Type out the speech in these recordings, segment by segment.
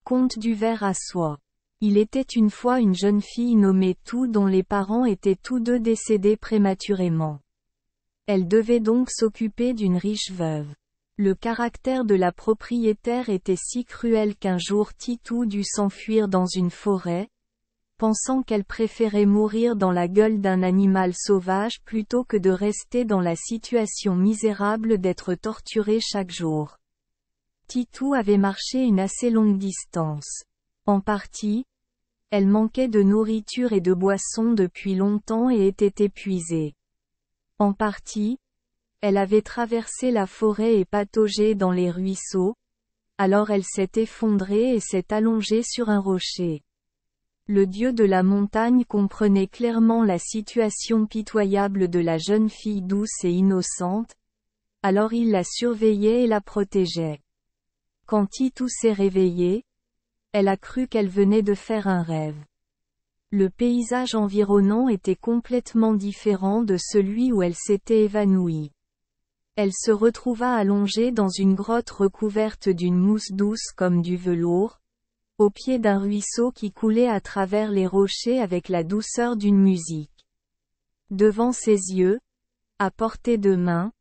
Conte du ver à soie. Il était une fois une jeune fille nommée Tou dont les parents étaient tous deux décédés prématurément. Elle devait donc s'occuper d'une riche veuve. Le caractère de la propriétaire était si cruel qu'un jour Titou dut s'enfuir dans une forêt, pensant qu'elle préférait mourir dans la gueule d'un animal sauvage plutôt que de rester dans la situation misérable d'être torturée chaque jour. Titou avait marché une assez longue distance. En partie, elle manquait de nourriture et de boissons depuis longtemps et était épuisée. En partie, elle avait traversé la forêt et pataugé dans les ruisseaux, alors elle s'est effondrée et s'est allongée sur un rocher. Le dieu de la montagne comprenait clairement la situation pitoyable de la jeune fille douce et innocente, alors il la surveillait et la protégeait. Quand Titou s'est réveillée, elle a cru qu'elle venait de faire un rêve. Le paysage environnant était complètement différent de celui où elle s'était évanouie. Elle se retrouva allongée dans une grotte recouverte d'une mousse douce comme du velours, au pied d'un ruisseau qui coulait à travers les rochers avec la douceur d'une musique. Devant ses yeux, à portée de main,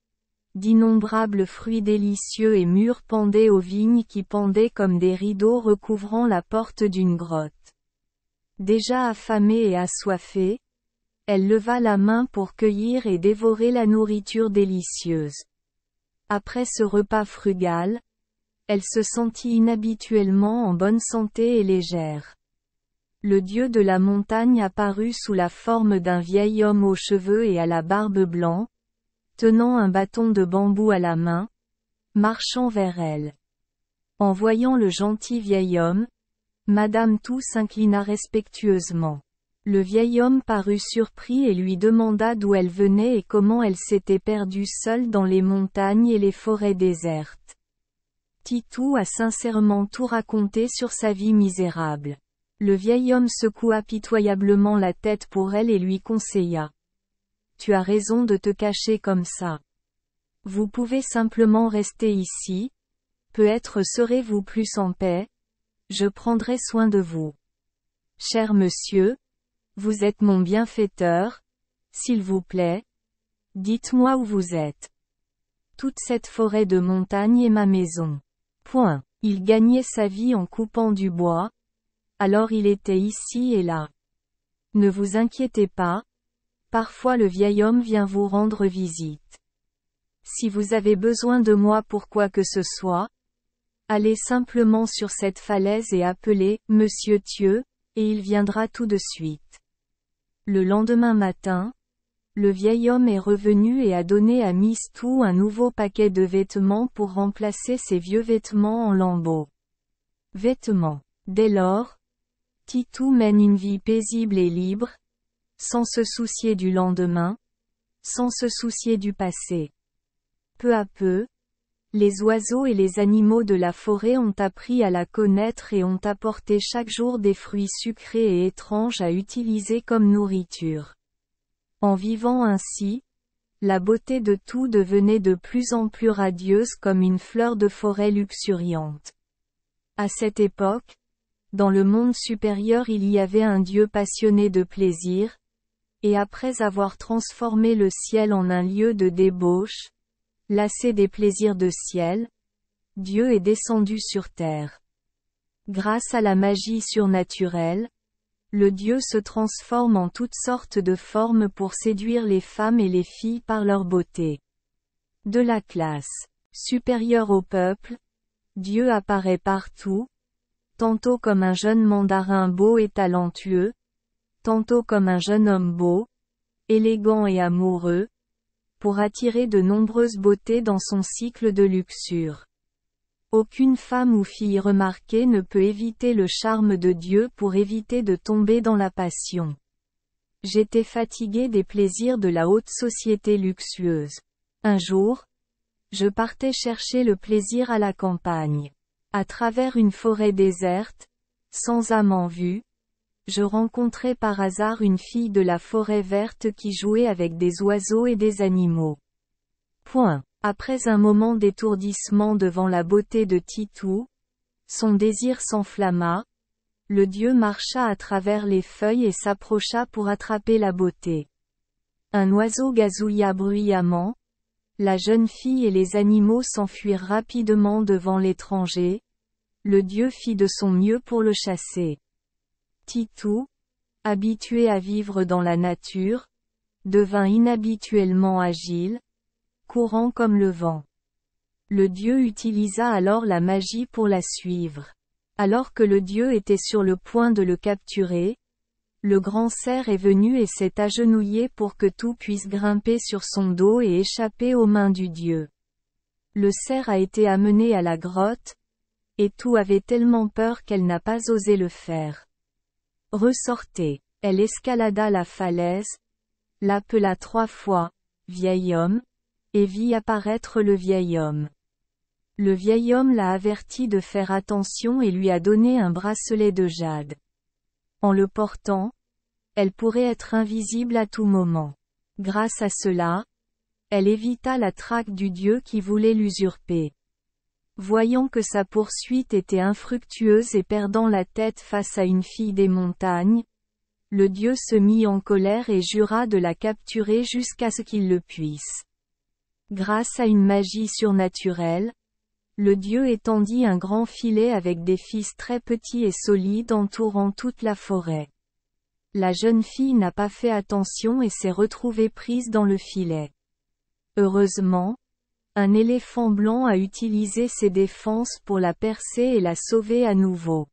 d'innombrables fruits délicieux et mûrs pendaient aux vignes qui pendaient comme des rideaux recouvrant la porte d'une grotte. Déjà affamée et assoiffée, elle leva la main pour cueillir et dévorer la nourriture délicieuse. Après ce repas frugal, elle se sentit inhabituellement en bonne santé et légère. Le dieu de la montagne apparut sous la forme d'un vieil homme aux cheveux et à la barbe blanc, tenant un bâton de bambou à la main, marchant vers elle. En voyant le gentil vieil homme, Madame Tou s'inclina respectueusement. Le vieil homme parut surpris et lui demanda d'où elle venait et comment elle s'était perdue seule dans les montagnes et les forêts désertes. Titou a sincèrement tout raconté sur sa vie misérable. Le vieil homme secoua pitoyablement la tête pour elle et lui conseilla. « Tu as raison de te cacher comme ça. Vous pouvez simplement rester ici, peut-être serez-vous plus en paix, je prendrai soin de vous. Cher monsieur, vous êtes mon bienfaiteur, s'il vous plaît, dites-moi où vous êtes. Toute cette forêt de montagne est ma maison. Point. Il gagnait sa vie en coupant du bois, alors il était ici et là. Ne vous inquiétez pas, parfois le vieil homme vient vous rendre visite. Si vous avez besoin de moi pour quoi que ce soit, allez simplement sur cette falaise et appelez « Monsieur Thieu », et il viendra tout de suite. Le lendemain matin, le vieil homme est revenu et a donné à Miss Tou un nouveau paquet de vêtements pour remplacer ses vieux vêtements en lambeaux. Vêtements. Dès lors, Titou mène une vie paisible et libre, sans se soucier du lendemain, sans se soucier du passé. Peu à peu, les oiseaux et les animaux de la forêt ont appris à la connaître et ont apporté chaque jour des fruits sucrés et étranges à utiliser comme nourriture. En vivant ainsi, la beauté de tout devenait de plus en plus radieuse comme une fleur de forêt luxuriante. À cette époque, dans le monde supérieur il y avait un Dieu passionné de plaisir, et après avoir transformé le ciel en un lieu de débauche, lassé des plaisirs de ciel, Dieu est descendu sur terre. Grâce à la magie surnaturelle, le Dieu se transforme en toutes sortes de formes pour séduire les femmes et les filles par leur beauté. De la classe supérieure au peuple, Dieu apparaît partout, tantôt comme un jeune mandarin beau et talentueux, tantôt comme un jeune homme beau, élégant et amoureux, pour attirer de nombreuses beautés dans son cycle de luxure. Aucune femme ou fille remarquée ne peut éviter le charme de Dieu pour éviter de tomber dans la passion. J'étais fatigué des plaisirs de la haute société luxueuse. Un jour, je partais chercher le plaisir à la campagne. À travers une forêt déserte, sans âme en vue, je rencontrai par hasard une fille de la forêt verte qui jouait avec des oiseaux et des animaux. Après un moment d'étourdissement devant la beauté de Titou, Son désir s'enflamma. Le dieu marcha à travers les feuilles et s'approcha pour attraper la beauté. Un oiseau gazouilla bruyamment. La jeune fille et les animaux s'enfuirent rapidement devant l'étranger. Le dieu fit de son mieux pour le chasser. Titou, habitué à vivre dans la nature, devint inhabituellement agile, courant comme le vent. Le dieu utilisa alors la magie pour la suivre. Alors que le dieu était sur le point de le capturer, le grand cerf est venu et s'est agenouillé pour que tout puisse grimper sur son dos et échapper aux mains du dieu. Le cerf a été amené à la grotte, et tout avait tellement peur qu'elle n'a pas osé le faire. Ressortez. Elle escalada la falaise, l'appela 3 fois, vieil homme, et vit apparaître le vieil homme. Le vieil homme l'a averti de faire attention et lui a donné un bracelet de jade. En le portant, elle pourrait être invisible à tout moment. Grâce à cela, elle évita la traque du dieu qui voulait l'usurper. Voyant que sa poursuite était infructueuse et perdant la tête face à une fille des montagnes, le dieu se mit en colère et jura de la capturer jusqu'à ce qu'il le puisse. Grâce à une magie surnaturelle, le dieu étendit un grand filet avec des fils très petits et solides entourant toute la forêt. La jeune fille n'a pas fait attention et s'est retrouvée prise dans le filet. Heureusement, un éléphant blanc a utilisé ses défenses pour la percer et la sauver à nouveau.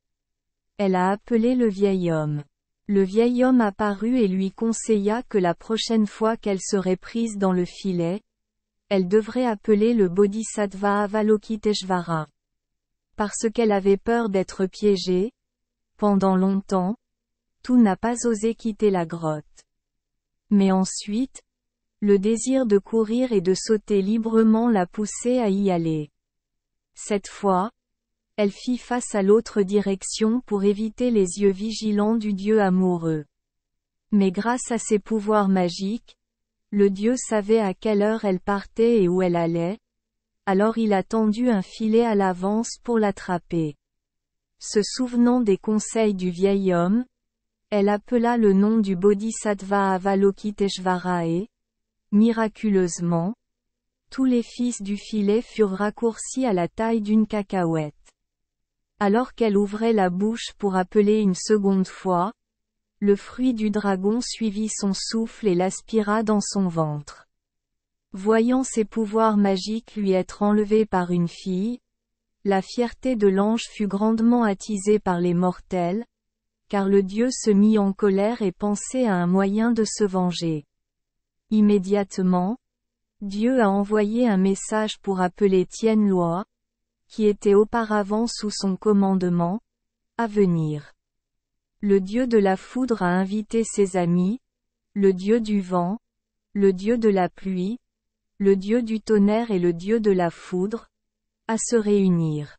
Elle a appelé le vieil homme. Le vieil homme apparut et lui conseilla que la prochaine fois qu'elle serait prise dans le filet, elle devrait appeler le Bodhisattva Avalokiteshvara. Parce qu'elle avait peur d'être piégée, pendant longtemps, tout n'a pas osé quitter la grotte. Mais ensuite, le désir de courir et de sauter librement l'a poussée à y aller. Cette fois, elle fit face à l'autre direction pour éviter les yeux vigilants du dieu amoureux. Mais grâce à ses pouvoirs magiques, le dieu savait à quelle heure elle partait et où elle allait, alors il a tendu un filet à l'avance pour l'attraper. Se souvenant des conseils du vieil homme, elle appela le nom du Bodhisattva Avalokiteshvara et, miraculeusement, tous les fils du filet furent raccourcis à la taille d'une cacahuète. Alors qu'elle ouvrait la bouche pour appeler une seconde fois, le fruit du dragon suivit son souffle et l'aspira dans son ventre. Voyant ses pouvoirs magiques lui être enlevés par une fille, la fierté de l'ange fut grandement attisée par les mortels, car le dieu se mit en colère et pensait à un moyen de se venger. Immédiatement, Dieu a envoyé un message pour appeler Tianluo, qui était auparavant sous son commandement, à venir. Le dieu de la foudre a invité ses amis, le dieu du vent, le dieu de la pluie, le dieu du tonnerre et le dieu de la foudre, à se réunir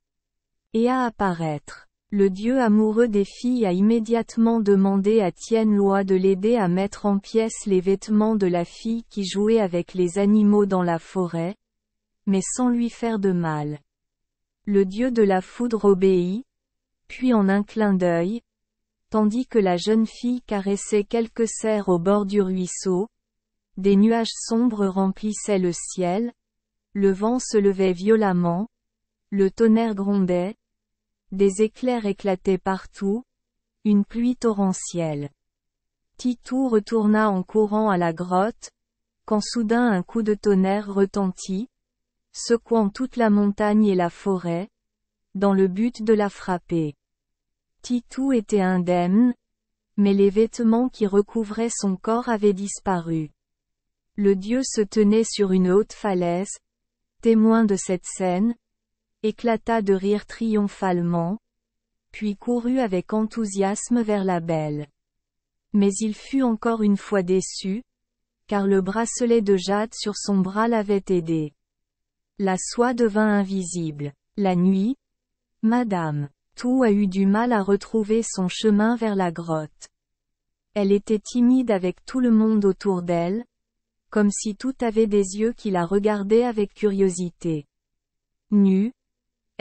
et à apparaître. Le dieu amoureux des filles a immédiatement demandé à Tianluo de l'aider à mettre en pièces les vêtements de la fille qui jouait avec les animaux dans la forêt, mais sans lui faire de mal. Le dieu de la foudre obéit, puis en un clin d'œil, tandis que la jeune fille caressait quelques cerfs au bord du ruisseau, des nuages sombres remplissaient le ciel, le vent se levait violemment, le tonnerre grondait, des éclairs éclataient partout, une pluie torrentielle. Titou retourna en courant à la grotte, quand soudain un coup de tonnerre retentit, secouant toute la montagne et la forêt, dans le but de la frapper. Titou était indemne, mais les vêtements qui recouvraient son corps avaient disparu. Le dieu se tenait sur une haute falaise, témoin de cette scène, éclata de rire triomphalement, puis courut avec enthousiasme vers la belle. Mais il fut encore une fois déçu, car le bracelet de jade sur son bras l'avait aidé. La soie devint invisible. La nuit, Madame Tou a eu du mal à retrouver son chemin vers la grotte. Elle était timide avec tout le monde autour d'elle, comme si tout avait des yeux qui la regardaient avec curiosité. Nue,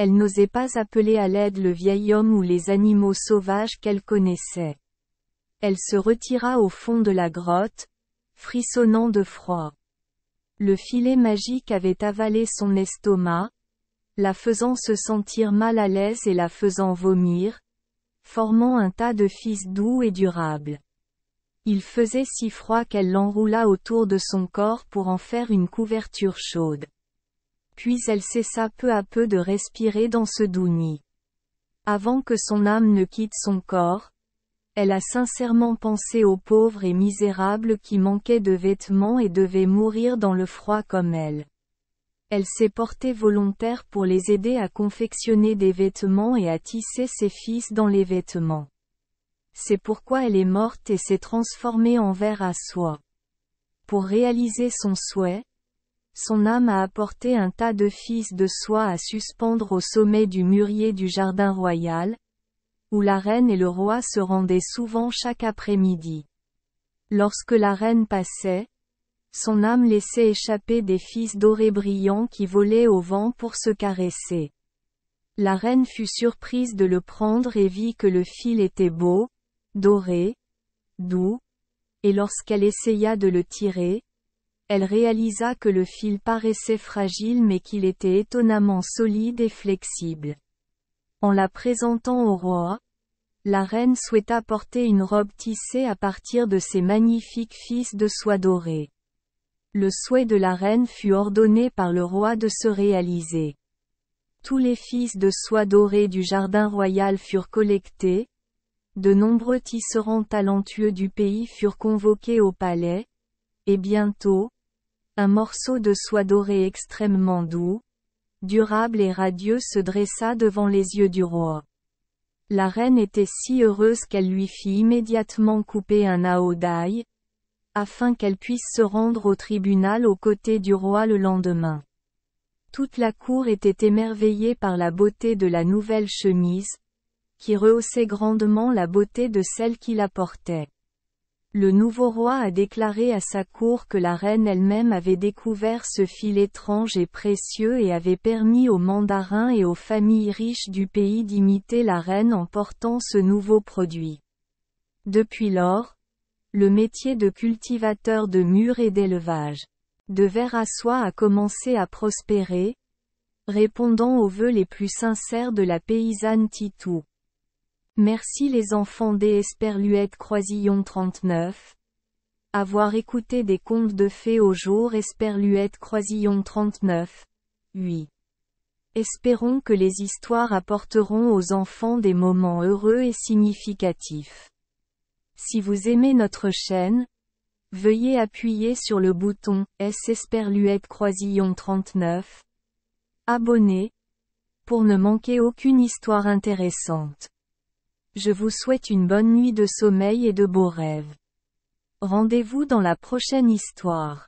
Elle n'osait pas appeler à l'aide le vieil homme ou les animaux sauvages qu'elle connaissait. Elle se retira au fond de la grotte, frissonnant de froid. Le filet magique avait avalé son estomac, la faisant se sentir mal à l'aise et la faisant vomir, formant un tas de fils doux et durables. Il faisait si froid qu'elle l'enroula autour de son corps pour en faire une couverture chaude. Puis elle cessa peu à peu de respirer dans ce doux nid. Avant que son âme ne quitte son corps, elle a sincèrement pensé aux pauvres et misérables qui manquaient de vêtements et devaient mourir dans le froid comme elle. Elle s'est portée volontaire pour les aider à confectionner des vêtements et à tisser ses fils dans les vêtements. C'est pourquoi elle est morte et s'est transformée en ver à soie. Pour réaliser son souhait, son âme a apporté un tas de fils de soie à suspendre au sommet du mûrier du jardin royal, où la reine et le roi se rendaient souvent chaque après-midi. Lorsque la reine passait, son âme laissait échapper des fils dorés brillants qui volaient au vent pour se caresser. La reine fut surprise de le prendre et vit que le fil était beau, doré, doux, et lorsqu'elle essaya de le tirer, elle réalisa que le fil paraissait fragile mais qu'il était étonnamment solide et flexible. En la présentant au roi, la reine souhaita porter une robe tissée à partir de ces magnifiques fils de soie dorée. Le souhait de la reine fut ordonné par le roi de se réaliser. Tous les fils de soie dorée du jardin royal furent collectés, de nombreux tisserands talentueux du pays furent convoqués au palais, et bientôt, un morceau de soie dorée extrêmement doux, durable et radieux se dressa devant les yeux du roi. La reine était si heureuse qu'elle lui fit immédiatement couper un hao d'ail, afin qu'elle puisse se rendre au tribunal aux côtés du roi le lendemain. Toute la cour était émerveillée par la beauté de la nouvelle chemise, qui rehaussait grandement la beauté de celle qui la portait. Le nouveau roi a déclaré à sa cour que la reine elle-même avait découvert ce fil étrange et précieux et avait permis aux mandarins et aux familles riches du pays d'imiter la reine en portant ce nouveau produit. Depuis lors, le métier de cultivateur de mûres et d'élevage de vers à soie a commencé à prospérer, répondant aux vœux les plus sincères de la paysanne Titou. Merci les enfants des Esperluette Croisillon 39. Avoir écouté des contes de fées au jour Esperluette Croisillon 39. 8. Espérons que les histoires apporteront aux enfants des moments heureux et significatifs. Si vous aimez notre chaîne, veuillez appuyer sur le bouton S Esperluette Croisillon 39. Abonner, pour ne manquer aucune histoire intéressante. Je vous souhaite une bonne nuit de sommeil et de beaux rêves. Rendez-vous dans la prochaine histoire.